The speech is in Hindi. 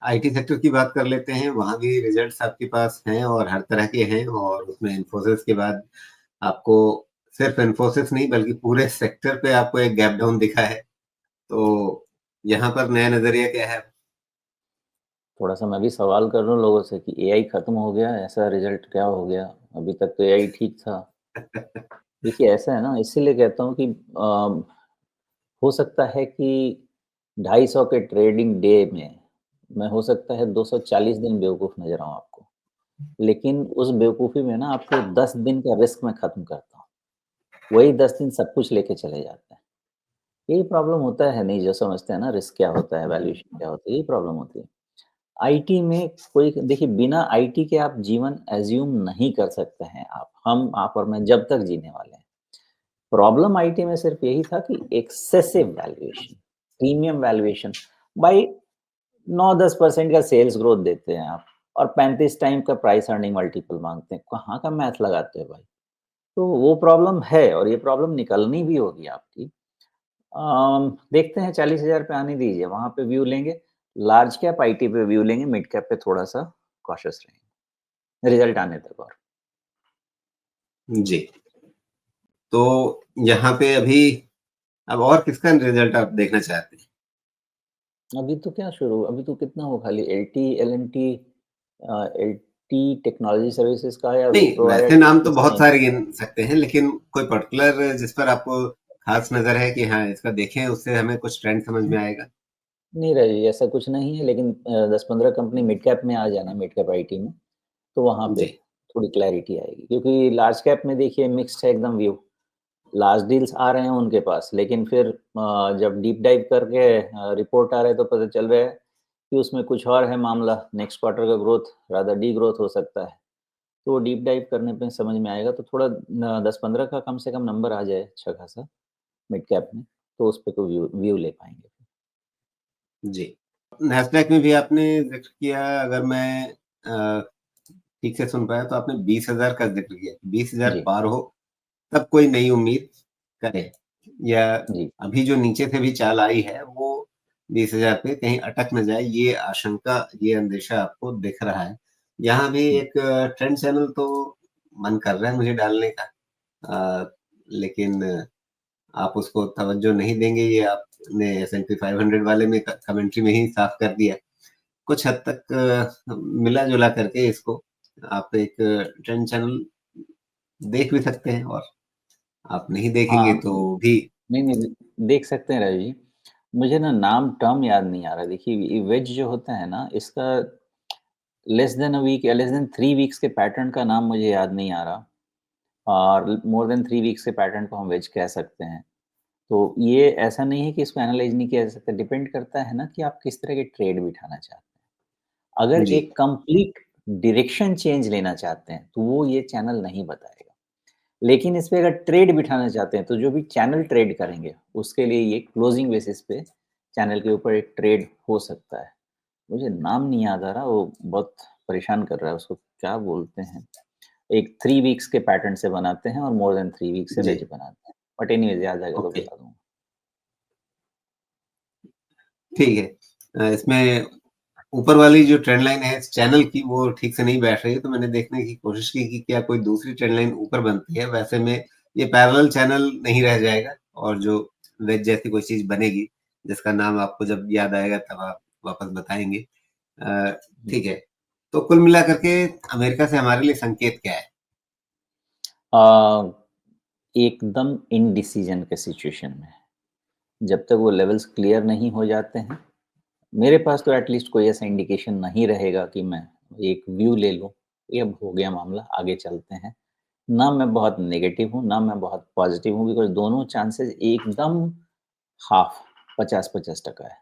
आईटी सेक्टर की बात कर लेते हैं, वहाँ भी रिजल्ट्स आपके पास हैं और हर तरह के हैं और उसमें इन्फोसिस के बाद आपको सिर्फ इन्फोसिस नहीं बल्कि पूरे सेक्टर पे आपको एक गैप डाउन दिखा है। तो यहाँ पर नया नज़रिया क्या है? थोड़ा-सा मैं भी सवाल कर लूँ लोगों से कि एआई खत्म हो गया, ऐसा रिज़ल्ट क्या हो गया? अभी तक तो एआई ठीक था। देखिए ऐसा है ना, इसीलिए कहता हूँ कि हो सकता है कि 250 के ट्रेडिंग डे में मैं हो सकता है 240 दिन बेवकूफ़ नज़र आऊँ आपको। लेकिन उस बेवकूफ़ी में ना आपको 10 दिन का रिस्क मैं खत्म करता हूँ। वही 10 दिन सब कुछ लेके चले जाते हैं। यही प्रॉब्लम होता है नहीं जो समझते हैं ना रिस्क क्या होता है, वैल्यूएशन क्या होती है, यही प्रॉब्लम होती है। आईटी में कोई देखिए बिना आईटी के आप जीवन अज़्यूम नहीं कर सकते हैं आप, हम, आप और मैं जब तक जीने वाले हैं। प्रॉब्लम आईटी में सिर्फ यही था कि एक्सेसिव वैल्यूएशन, प्रीमियम वैल्यूएशन भाई 9-10% का सेल्स ग्रोथ देते हैं आप और 35 टाइम का प्राइस अर्निंग मल्टीपल माँगते हैं। कहाँ का मैथ लगाते हो भाई? तो वो प्रॉब्लम है और ये प्रॉब्लम निकलनी भी होगी आपकी। देखते हैं 40,000 पे आने दीजिए, वहाँ पे व्यू लेंगे। लार्ज कैप आईटी पे व्यू लेंगे, मिड कैप पे थोड़ा-सा कॉशियस रहेंगे, रिज़ल्ट आने तक और। जी। तो यहाँ पे अभी अब और किसका रिजल्ट आप देखना चाहते हैं? अभी तो क्या शुरू अभी तो कितना हो खाली LT, L-N-T LT technology services का या नहीं, विप्रो आया वैसे नाम तो किसने बहुत सारे गिन सकते हैं, लेकिन कोई पर्टिकुलर जिस पर आपको खास नज़र है कि हाँ, इसका देखें उससे हमें कुछ ट्रेंड समझ में आएगा? नहीं रही, ऐसा कुछ नहीं है लेकिन 10-15 कंपनी मिड कैप में आ जाना, मिड कैप आईटी में, तो वहाँ पे जी, थोड़ी क्लैरिटी आएगी। क्योंकि लार्ज कैप में देखिए मिक्स्ड है एकदम व्यू। लार्ज डील्स आ रहे हैं उनके पास, लेकिन फिर जब डीप डाइव करके रिपोर्ट आ रहा है तो पता चल रहा है कि उसमें कुछ और है मामला, नेक्स्ट क्वार्टर का ग्रोथ रादर डी-ग्रोथ हो सकता है। तो डीप डाइव करने पे समझ में आएगा तो थोड़ा न 10-15 का कम से कम नंबर आ जाए अच्छा खासा मिड कैप में, तो उस पे तो व्यू व्यू ले पाएँगे। जी। नैस्डैक में भी आपने ज़िक्र किया अगर मैं अ, ठीक से सुन पाया तो आपने 20,000 का ज़िक्र किया। 20,000 जी, पार हो तब कोई नई उम्मीद करें या जी। अभी जो नीचे से भी चाल आई है वो 20,000 पे कहीं अटक ना जाए ये आशंका, ये अंदेशा आपको दिख रहा है। यहाँ भी हुँ। एक ट्रेंड चैनल तो मन कर रहा है मुझे डालने का लेकिन आप उसको तवज्जो नहीं देंगे ये आपने एस&पी 500 वाले में कमेंट्री में ही साफ कर दिया। कुछ हद तक मिला-जुला करके इसको आप एक ट्रेंड चैनल देख भी सकते हैं और आप नहीं देखेंगे हाँ, तो भी नहीं, नहीं, देख सकते हैं राजीव जी। मुझे ना नाम टर्म याद नहीं आ रहा। देखिए ये वेज जो होता है ना, इसका लेस देन अ वीक या लेस देन 3 वीक्स के पैटर्न का नाम मुझे याद नहीं आ रहा और मोर देन 3 वीक्स के पैटर्न को हम वेज कह सकते हैं। तो ये ऐसा नहीं है कि इसको एनालाइज़ नहीं किया जा सकता, डिपेंड करता है ना कि आप किस तरह के ट्रेड बिठाना चाहते हैं। अगर जी। एक कंप्लीट डायरेक्शन चेंज लेना चाहते हैं, तो वो ये चैनल नहीं बताएगा। लेकिन इस पे अगर ट्रेड बिठाना चाहते हैं, तो जो भी चैनल ट्रेड करेंगे, उसके लिए ये क्लोजिंग बेसिस पे चैनल के ऊपर एक ट्रेड हो सकता है। मुझे नाम नहीं याद आ रहा, वो बहुत परेशान कर रहा है, उसको क्या बोलते हैं? एक 3 वीक्स के पैटर्न से बनाते हैं और मोर देन 3 वीक्स से जी, वेज बनाते हैं। बट एनीवेज़ याद आएगा तो ओके, बता दूँगा। ठीक है। इसमें ऊपर वाली जो ट्रेंड लाइन है इस चैनल की वो ठीक से नहीं बैठ रही है, तो मैंने देखने की कोशिश की कि क्या कोई दूसरी ट्रेंड लाइन ऊपर बनती है। वैसे में ये पैरेलल चैनल नहीं रह जाएगा और जो वेज जैसी कोई चीज़ बनेगी, जिसका नाम आपको जब याद आएगा तब आप वापस बताएँगे। अ, हुँ। ठीक है, तो कुल मिलाकर के अमेरिका से हमारे लिए संकेत क्या है? अ, एकदम इंडिसीज़न के सिचुएशन में है। जब तक वो लेवल्स क्लियर नहीं हो जाते हैं, मेरे पास तो एट लीस्ट कोई ऐसा इंडिकेशन नहीं रहेगा कि मैं एक व्यू ले लूँ, ये अब हो गया मामला, आगे चलते हैं। ना मैं बहुत नेगेटिव हूँ, ना मैं बहुत पॉज़िटिव हूँ बिकॉज़ दोनों चांसेस एकदम हाफ़ 50-50% है।